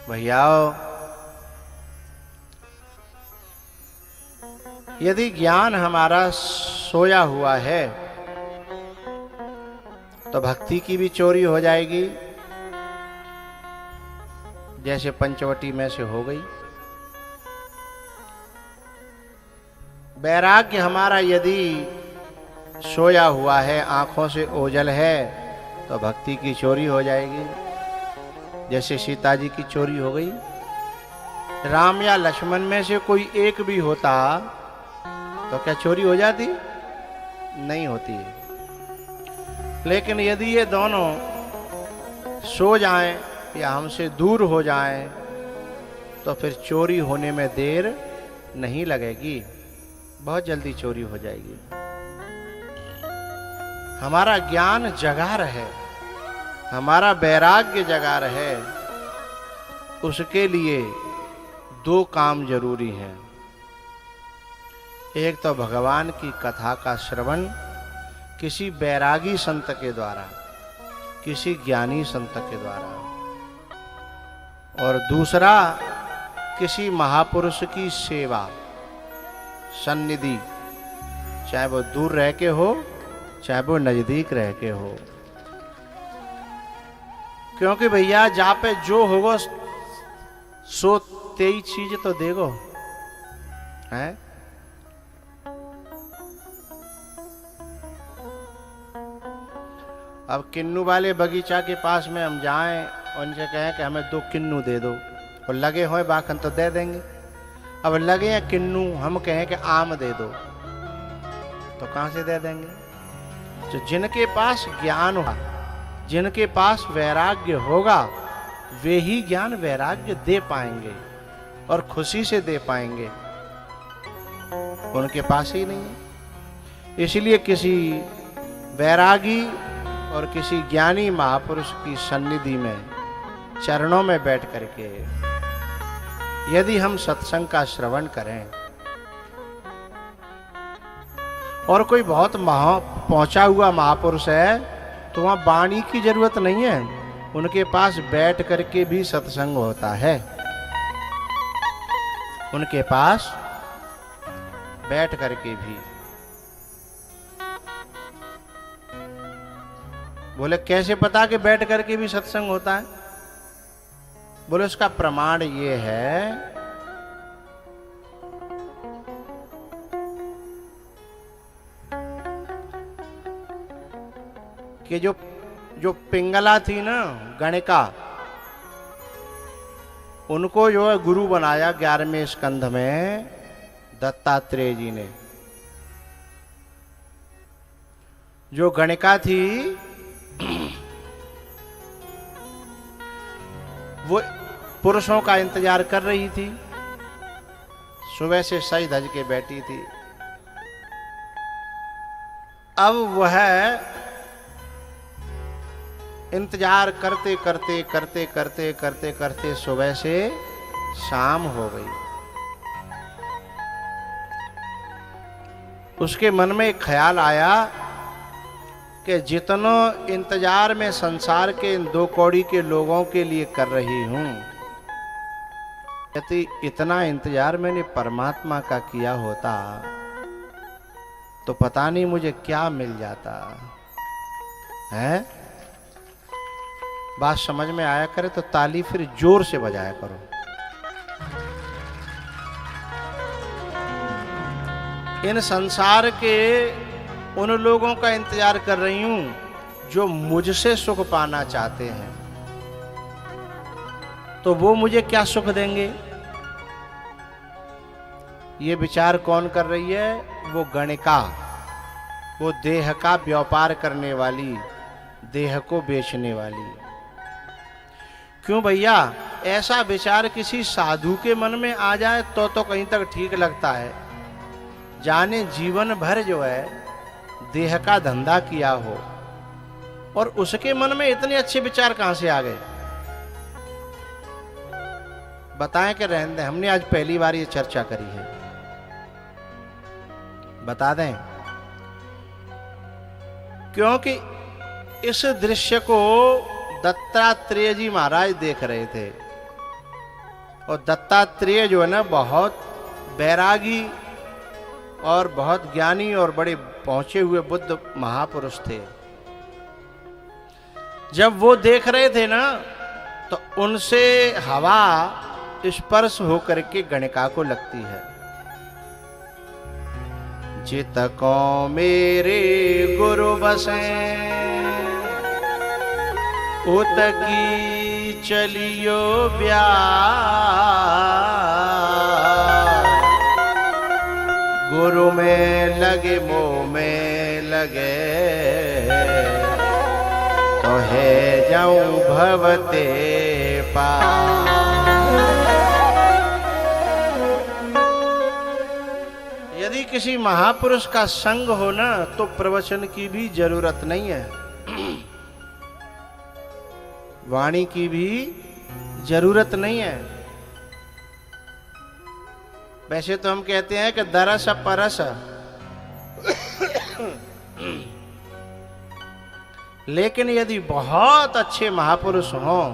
भैयाओ, यदि ज्ञान हमारा सोया हुआ है तो भक्ति की भी चोरी हो जाएगी, जैसे पंचवटी में से हो गई। वैराग्य हमारा यदि सोया हुआ है, आंखों से ओझल है, तो भक्ति की चोरी हो जाएगी, जैसे सीता जी की चोरी हो गई। राम या लक्ष्मण में से कोई एक भी होता तो क्या चोरी हो जाती? नहीं होती है। लेकिन यदि ये दोनों सो जाएं या हमसे दूर हो जाएं तो फिर चोरी होने में देर नहीं लगेगी, बहुत जल्दी चोरी हो जाएगी। हमारा ज्ञान जगा रहे, हमारा वैराग्य जगा रहे, उसके लिए दो काम जरूरी हैं। एक तो भगवान की कथा का श्रवण किसी बैरागी संत के द्वारा, किसी ज्ञानी संत के द्वारा, और दूसरा किसी महापुरुष की सेवा, सन्निधि, चाहे वो दूर रह के हो चाहे वो नजदीक रह के हो। क्योंकि भैया जहां पे जो होगा सो तेई चीज तो देखो है। अब किन्नू वाले बगीचा के पास में हम जाएं और उनसे कहें कि हमें 2 किन्नू दे दो, और लगे होए बाखन तो दे देंगे। अब लगे हैं किन्नू, हम कहें कि आम दे दो, तो कहां से दे देंगे? तो जिनके पास ज्ञान होगा, जिनके पास वैराग्य होगा, वे ही ज्ञान वैराग्य दे पाएंगे और खुशी से दे पाएंगे। उनके पास ही नहीं है। इसलिए किसी वैरागी और किसी ज्ञानी महापुरुष की सन्निधि में, चरणों में बैठ करके यदि हम सत्संग का श्रवण करें, और कोई बहुत पहुंचा हुआ महापुरुष है, तो वहां वाणी की जरूरत नहीं है, उनके पास बैठ करके भी सत्संग होता है। उनके पास बैठ करके भी। बोले कैसे पता कि बैठ करके भी सत्संग होता है? बोले उसका प्रमाण ये है कि जो पिंगला थी ना, गणिका, उनको जो है गुरु बनाया 11वें स्कंध में दत्तात्रेय जी ने। जो गणिका थी वो पुरुषों का इंतजार कर रही थी, सुबह से सज धज के बैठी थी। अब वह इंतजार करते करते करते करते करते करते सुबह से शाम हो गई। उसके मन में एक ख्याल आया कि जितना इंतजार में संसार के इन 2 कौड़ी के लोगों के लिए कर रही हूं, यदि इतना इंतजार मैंने परमात्मा का किया होता तो पता नहीं मुझे क्या मिल जाता है। बात समझ में आया करे तो ताली फिर जोर से बजाया करो। इन संसार के उन लोगों का इंतजार कर रही हूं जो मुझसे सुख पाना चाहते हैं, तो वो मुझे क्या सुख देंगे? ये विचार कौन कर रही है? वो गणिका, वो देह का व्यापार करने वाली, देह को बेचने वाली। क्यों भैया? ऐसा विचार किसी साधु के मन में आ जाए तो कहीं तक ठीक लगता है, जाने जीवन भर जो है देह का धंधा किया हो और उसके मन में इतने अच्छे विचार कहां से आ गए? बताएं कि रहने दें, हमने आज पहली बार ये चर्चा करी है, बता दें। क्योंकि इस दृश्य को दत्तात्रेय जी महाराज देख रहे थे। और दत्तात्रेय जो है ना बहुत बैरागी और बहुत ज्ञानी और बड़े पहुंचे हुए बुद्ध महापुरुष थे। जब वो देख रहे थे ना तो उनसे हवा स्पर्श होकर के गणिका को लगती है। जितको मेरे गुरु बसे उत की चलियो ब्याह, गुरु में लगे मोह में लगे तो है जाऊं भवते पार। यदि किसी महापुरुष का संग हो ना तो प्रवचन की भी जरूरत नहीं है, वाणी की भी जरूरत नहीं है। वैसे तो हम कहते हैं कि दरस परस, लेकिन यदि बहुत अच्छे महापुरुष हों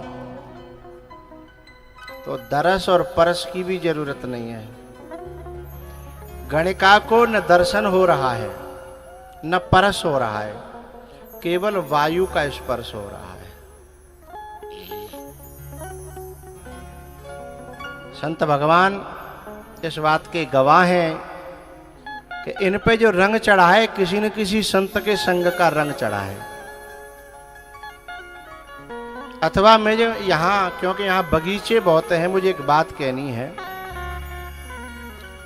तो दरस और परस की भी जरूरत नहीं है। गणिका को न दर्शन हो रहा है न परस हो रहा है, केवल वायु का स्पर्श हो रहा है। संत भगवान इस बात के गवाह हैं कि इन पे जो रंग चढ़ा है किसी न किसी संत के संग का रंग चढ़ा है। अथवा मैं जो यहाँ, क्योंकि यहाँ बगीचे बहुत हैं, मुझे एक बात कहनी है।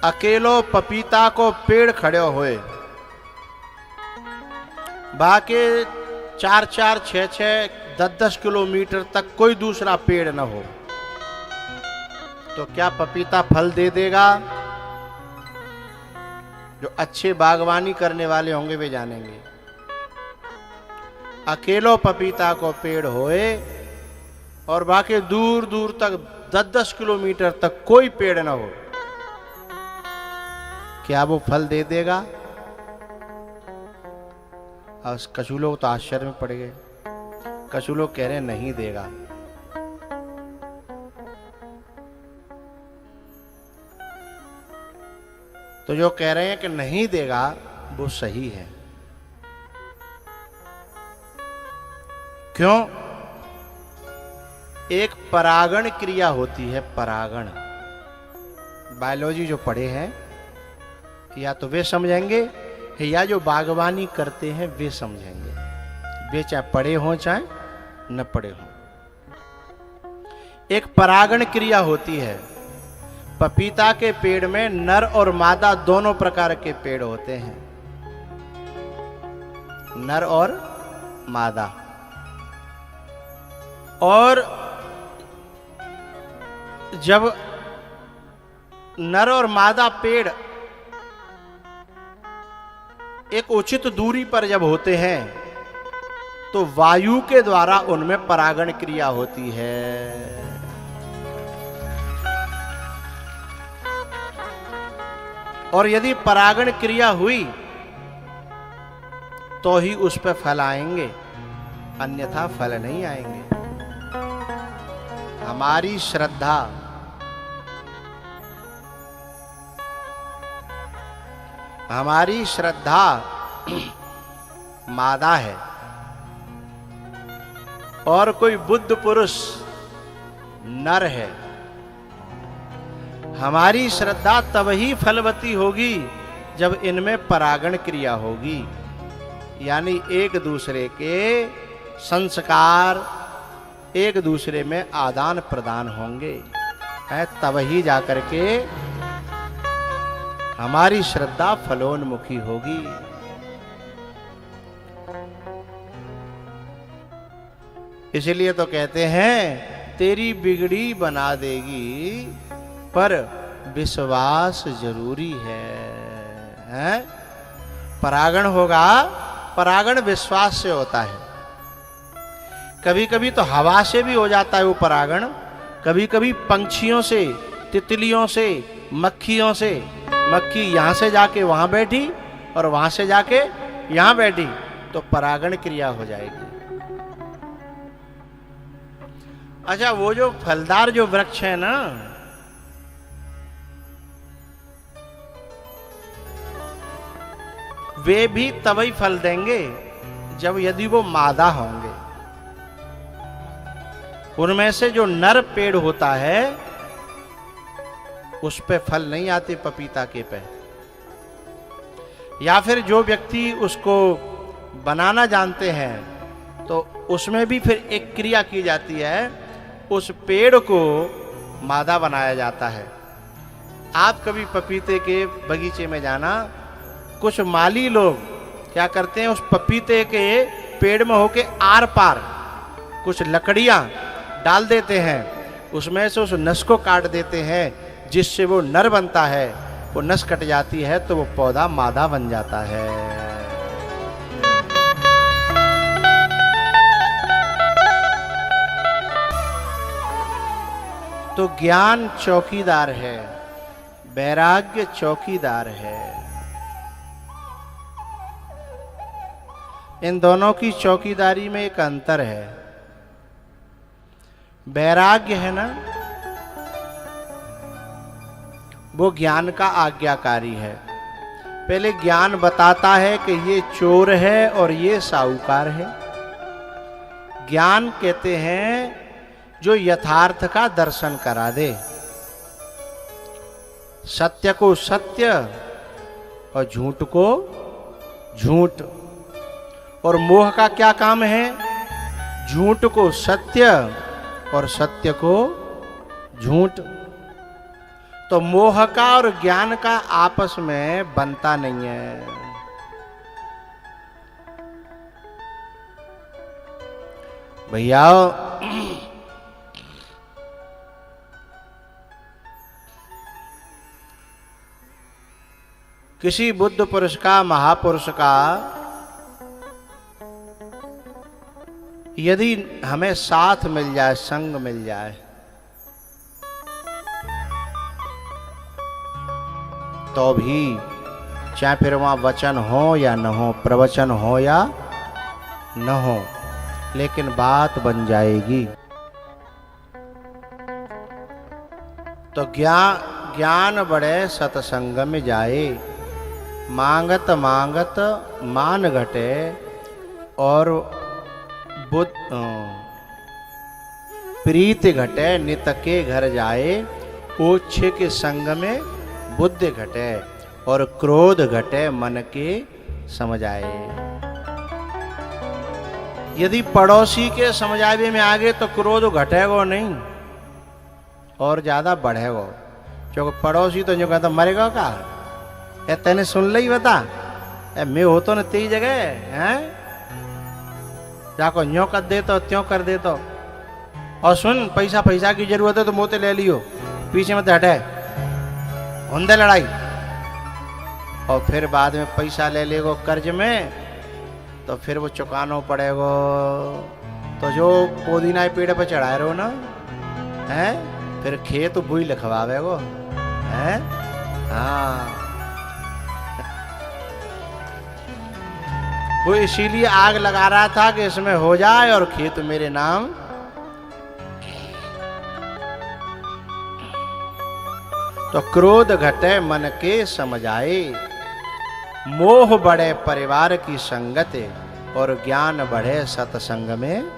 अकेलो पपीता को पेड़ खड़े हुए, बाकी 4-4, 6-6, 10-10 किलोमीटर तक कोई दूसरा पेड़ न हो तो क्या पपीता फल दे देगा? जो अच्छे बागवानी करने वाले होंगे वे जानेंगे। अकेलो पपीता को पेड़ होए और बाकी दूर दूर तक 10-10 किलोमीटर तक कोई पेड़ न हो, क्या वो फल दे देगा? और कछु लोग तो आश्चर्य में पड़ गए। कछु लोग कह रहे हैं नहीं देगा। तो जो कह रहे हैं कि नहीं देगा वो सही है। क्यों? एक परागण क्रिया होती है, परागण। बायोलॉजी जो पढ़े हैं या तो वे समझेंगे या जो बागवानी करते हैं वे समझेंगे, वे चाहे पढ़े हों चाहे न पढ़े हों। एक परागण क्रिया होती है। पपीता के पेड़ में नर और मादा दोनों प्रकार के पेड़ होते हैं, नर और मादा। और जब नर और मादा पेड़ एक उचित दूरी पर जब होते हैं तो वायु के द्वारा उनमें परागण क्रिया होती है। और यदि परागण क्रिया हुई तो ही उस पर फल आएंगे, अन्यथा फल नहीं आएंगे। हमारी श्रद्धा, हमारी श्रद्धा मादा है और कोई बुद्ध पुरुष नर है। हमारी श्रद्धा तब ही फलवती होगी जब इनमें परागण क्रिया होगी, यानी एक दूसरे के संस्कार एक दूसरे में आदान प्रदान होंगे, है तब ही जाकर के हमारी श्रद्धा फलोन्मुखी होगी। इसलिए तो कहते हैं तेरी बिगड़ी बना देगी पर विश्वास जरूरी है? परागण होगा, परागण विश्वास से होता है। कभी कभी तो हवा से भी हो जाता है वो परागण, कभी कभी पंछियों से, तितलियों से, मक्खियों से। मक्खी यहां से जाके वहां बैठी और वहां से जाके यहां बैठी तो परागण क्रिया हो जाएगी। अच्छा, वो जो फलदार जो वृक्ष है ना, वे भी तभी फल देंगे जब यदि वो मादा होंगे। उनमें से जो नर पेड़ होता है उस पे फल नहीं आते पपीता के पे। या फिर जो व्यक्ति उसको बनाना जानते हैं तो उसमें भी फिर एक क्रिया की जाती है, उस पेड़ को मादा बनाया जाता है। आप कभी पपीते के बगीचे में जाना, कुछ माली लोग क्या करते हैं, उस पपीते के पेड़ में होके आर पार कुछ लकड़ियां डाल देते हैं, उसमें से उस नस को काट देते हैं, जिससे वो नर बनता है। वो नस कट जाती है तो वो पौधा मादा बन जाता है। तो ज्ञान चौकीदार है, वैराग्य चौकीदार है। इन दोनों की चौकीदारी में एक अंतर है। वैराग्य है ना, वो ज्ञान का आज्ञाकारी है। पहले ज्ञान बताता है कि ये चोर है और ये साहूकार है। ज्ञान कहते हैं जो यथार्थ का दर्शन करा दे, सत्य को सत्य और झूठ को झूठ। और मोह का क्या काम है, झूठ को सत्य और सत्य को झूठ। तो मोह का और ज्ञान का आपस में बनता नहीं है। भैया किसी बुद्ध पुरुष का, महापुरुष का यदि हमें साथ मिल जाए, संग मिल जाए, तो भी चाहे फिर वहां वचन हो या न हो, प्रवचन हो या न हो, लेकिन बात बन जाएगी। तो ज्ञान बढ़े सत्संग में जाए, मांगत मांगत मान घटे और बुद्ध प्रीत घटे, नित के घर जाए, ओछे के संग में बुद्धि घटे और क्रोध घटे, मन के समझ आए। यदि पड़ोसी के समझावे में आगे तो क्रोध घटेगा नहीं और ज्यादा बढ़ेगा। क्योंकि पड़ोसी तो जो कहता मरेगा का, तेने सुन ली बता, मैं हो तो न तेरी जगह है, जाको न्यों कर दे तो त्यों कर दे तो। और सुन, पैसा की जरूरत है तो मोते ले लियो, पीछे मत हटे, होंदे लड़ाई। और फिर बाद में पैसा ले लेगो कर्ज में तो फिर वो चुकाना पड़ेगा। तो जो पुदीना पेड़ पे चढ़ाए रहो ना, है फिर खेत बुई लिखवावेगो, है हाँ। वो इसीलिए आग लगा रहा था कि इसमें हो जाए और खेत मेरे नाम। तो क्रोध घटे मन के समझ आए, मोह बढ़े परिवार की संगत और ज्ञान बढ़े सत्संग में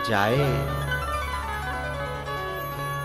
जाए।